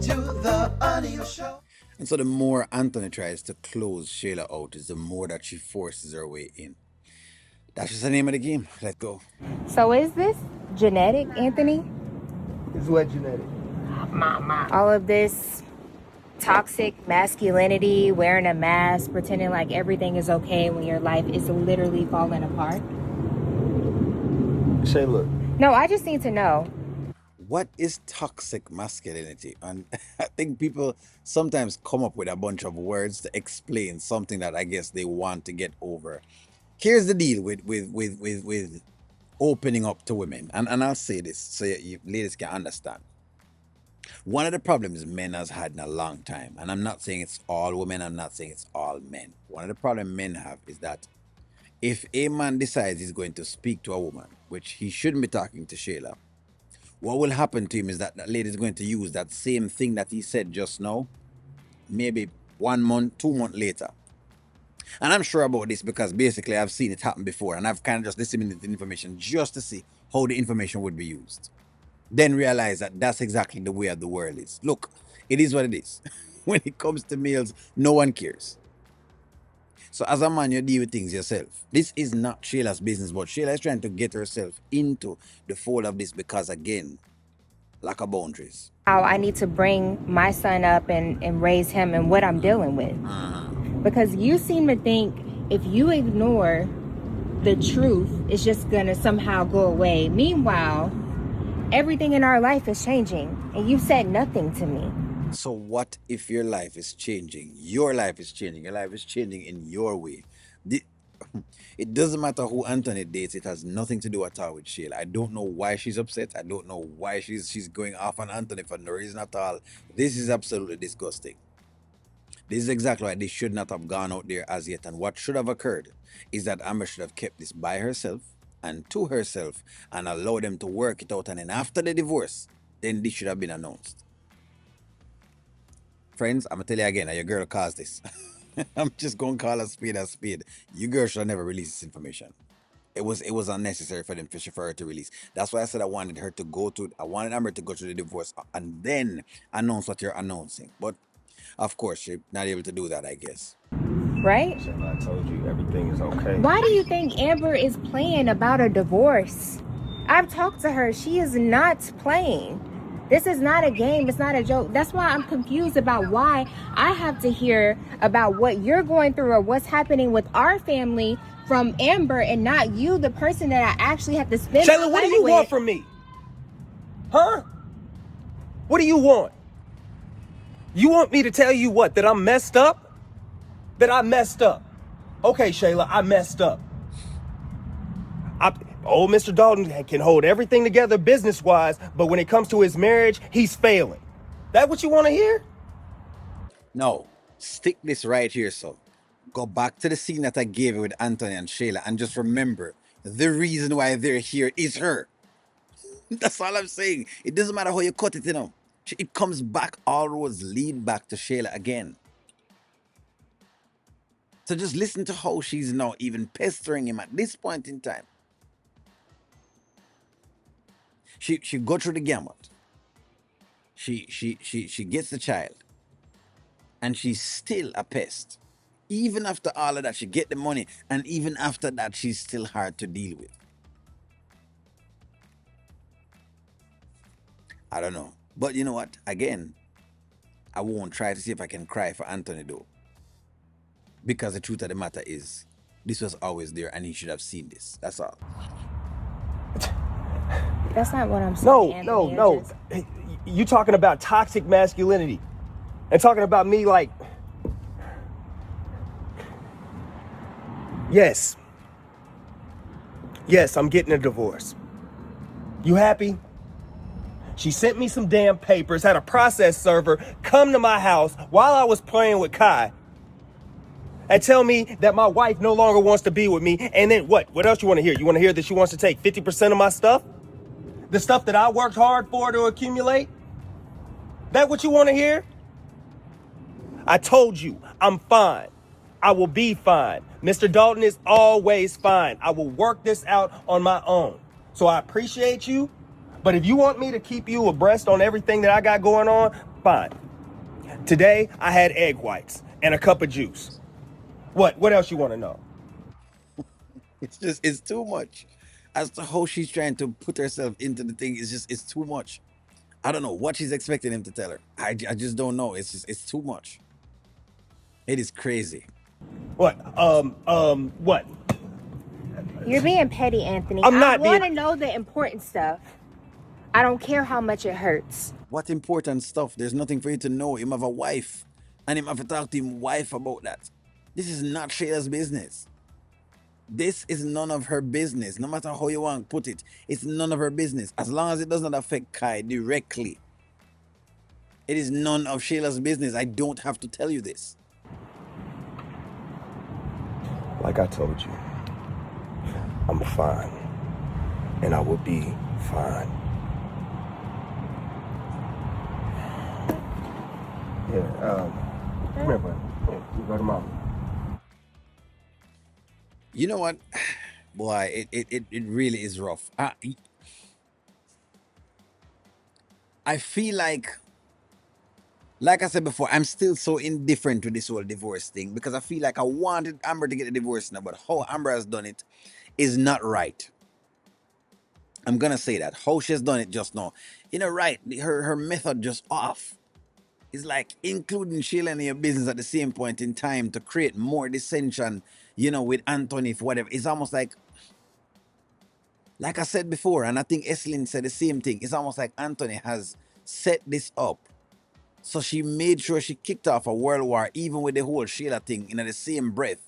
to the audio show. And so the more Anthony tries to close Shayla out, is the more that she forces her way in. That's just the name of the game. Let's go. So is this genetic, Anthony? Is what genetic? All of this toxic masculinity, wearing a mask, pretending like everything is okay when your life is literally falling apart? Shayla. No, I just need to know. What is toxic masculinity? And I think people sometimes come up with a bunch of words to explain something that I guess they want to get over. Here's the deal with opening up to women. And I'll say this so you ladies can understand. One of the problems men has had in a long time, and I'm not saying it's all women, I'm not saying it's all men. One of the problems men have is that if a man decides he's going to speak to a woman, which he shouldn't be talking to Shayla, what will happen to him is that lady is going to use that same thing that he said just now, maybe 1 month, 2 months later. And I'm sure about this because basically I've seen it happen before, and I've kind of just disseminated the information just to see how the information would be used. Then realize that that's exactly the way of the world is. Look, it is what it is. When it comes to males, no one cares. So as a man, you deal with things yourself. This is not Shayla's business, but Shayla is trying to get herself into the fold of this because, again, lack of boundaries. How I need to bring my son up and raise him and what I'm dealing with. Because you seem to think if you ignore the truth, it's just gonna somehow go away. Meanwhile, everything in our life is changing, and you said nothing to me. So what if your life is changing? Your life is changing. Your life is changing in your way. It doesn't matter who Anthony dates. It has nothing to do at all with Shayla. I don't know why she's upset. I don't know why she's going off on Anthony for no reason at all. This is absolutely disgusting. This is exactly why they should not have gone out there as yet. And what should have occurred is that Amber should have kept this by herself and to herself and allowed them to work it out. And then after the divorce, then this should have been announced. Friends, I'm gonna tell you again, your girl caused this. I'm just gonna call a spade a spade. You girls should have never released this information. It was unnecessary for them for her to release. That's why I said I wanted Amber to go through the divorce and then announce what you're announcing. But of course, you're not able to do that, I guess. Right? Shayla, I told you everything is okay. Why do you think Amber is playing about a divorce? I've talked to her. She is not playing. This is not a game. It's not a joke. That's why I'm confused about why I have to hear about what you're going through or what's happening with our family from Amber and not you, the person that I actually have to spend my Shayla, what life do you with. want from me? Huh? What do you want? You want me to tell you what? That I'm messed up? That I messed up. Okay, Shayla, I messed up. Old Mr. Dalton can hold everything together business-wise, but when it comes to his marriage, he's failing. That what you want to hear? No, stick this right here, so. Go back to the scene that I gave you with Anthony and Shayla and just remember the reason why they're here is her. That's all I'm saying. It doesn't matter how you cut it, It comes back, all roads lead back to Shayla again. So just listen to how she's now even pestering him at this point in time. She go through the gamut. She gets the child. And she's still a pest. Even after all of that, she get the money. And even after that, she's still hard to deal with. I don't know. But you know what? Again, I won't try to see if I can cry for Anthony though. Because the truth of the matter is, this was always there and he should have seen this. That's all. That's not what I'm saying, Anthony. No. You talking about toxic masculinity and talking about me like, yes, I'm getting a divorce. You happy? She sent me some damn papers, had a process server come to my house while I was playing with Kai and tell me that my wife no longer wants to be with me. And then what? What else you want to hear? You want to hear that she wants to take 50% of my stuff? The stuff that I worked hard for to accumulate? That what you want to hear? I told you, I'm fine. I will be fine. Mr. Dalton is always fine. I will work this out on my own. So I appreciate you. But if you want me to keep you abreast on everything that I got going on, Fine. Today, I had egg whites and a cup of juice. What else you want to know? It's too much. As to how she's trying to put herself into the thing, it's too much. I don't know what she's expecting him to tell her. I just don't know. It's too much. It is crazy. What? What? You're being petty, Anthony. I'm I not want to being. know the important stuff. I don't care how much it hurts. What important stuff? There's nothing for you to know. Him have a wife, and him have to talk to him wife about that. This is not Shayla's business. This is none of her business. No matter how you want to put it, it's none of her business. As long as it does not affect Kai directly, it is none of Shayla's business. I don't have to tell you this. Like I told you, I'm fine. And I will be fine. Yeah, come here, buddy. Here, you go to mama. You know what? Boy, it really is rough. I feel like I said before, I'm still so indifferent to this whole divorce thing because I feel like I wanted Amber to get a divorce now, but how Amber has done it is not right. I'm gonna say that. How she's done it just now. You know, right. Her method just off. It's like including Shayla in your business at the same point in time to create more dissension, with Anthony for whatever. It's almost like I said before, and I think Eslin said the same thing. It's almost like Anthony has set this up. So she made sure she kicked off a world war, even with the whole Shayla thing in the same breath.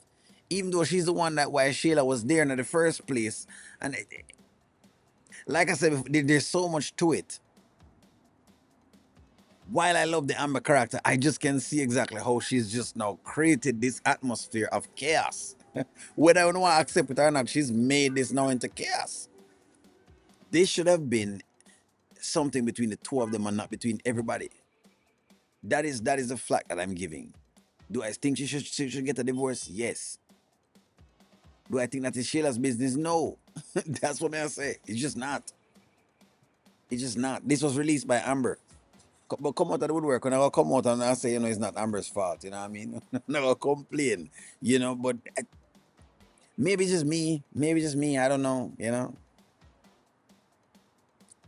Even though she's the one that why Shayla was there in the first place. And like I said, there's so much to it. While I love the Amber character, I just can see exactly how she's just now created this atmosphere of chaos. Whether I want to accept it or not, she's made this now into chaos. This should have been something between the two of them and not between everybody. That is the flag that I'm giving. Do I think she should get a divorce? Yes. Do I think that is Shayla's business? No. That's what I say. It's just not. It's just not. This was released by Amber. But come out of the woodwork and I'll come out and I'll say, it's not Amber's fault, you know what I mean? Never complain, but maybe just me. Maybe just me. I don't know.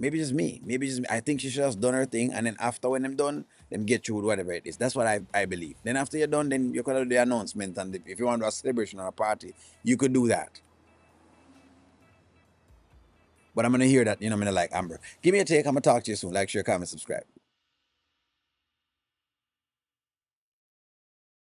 Maybe just me. Maybe just me. I think she should have done her thing, and then after when I'm done, then get through with whatever it is. That's what I believe. Then after you're done, then you could do the announcement, and if you want to do a celebration or a party, you could do that. But I'm gonna hear that, I'm gonna like Amber. Give me a take. I'm gonna talk to you soon. Like, share, comment, subscribe.